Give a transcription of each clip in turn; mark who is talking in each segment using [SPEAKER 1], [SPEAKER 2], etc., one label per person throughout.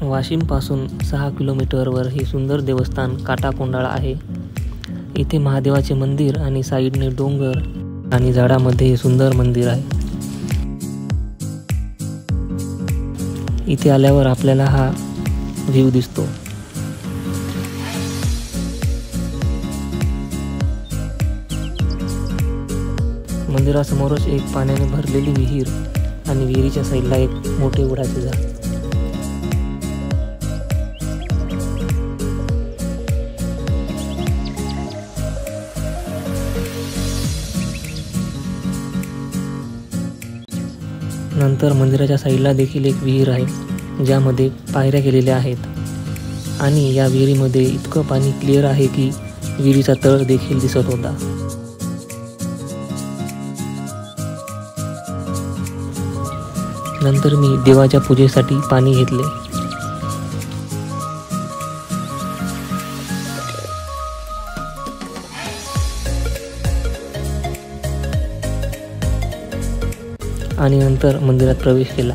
[SPEAKER 1] वाशिमपासून 6 किलोमीटरवर हे सुंदर देवस्थान काटाकोंडाळा आहे। इथे महादेवाचे मंदिर आणि साईडने डोंगर आणि झाडामध्ये हे सुंदर मंदिर आहे। इथे आल्यावर आपल्याला हा व्ह्यू दिसतो। मंदिरासमोरच एक पाण्याने भरलेली विहीर आणि विहिरीच्या साईडला एक मोठे वडाचे झाड। नंतर मंदिराच्या साईडला देखील एक विहीर आहे ज्यामध्ये पायऱ्या केलेल्या आहेत आणि या विहिरीमध्ये इतकं पाणी क्लिअर आहे की विहिरीचा तळ देखील दिसत होता। नंतर मी देवाच्या पूजेसाठी पाणी घेतले। आणि नंतर मंदिरात प्रवेश केला।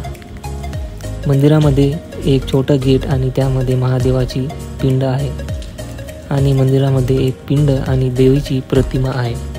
[SPEAKER 1] मंदिरामध्ये एक छोटा गेट आणि त्यामध्ये महादेवाची पिंड आहे आणि मंदिरामध्ये एक पिंड आणि देवीची प्रतिमा आहे।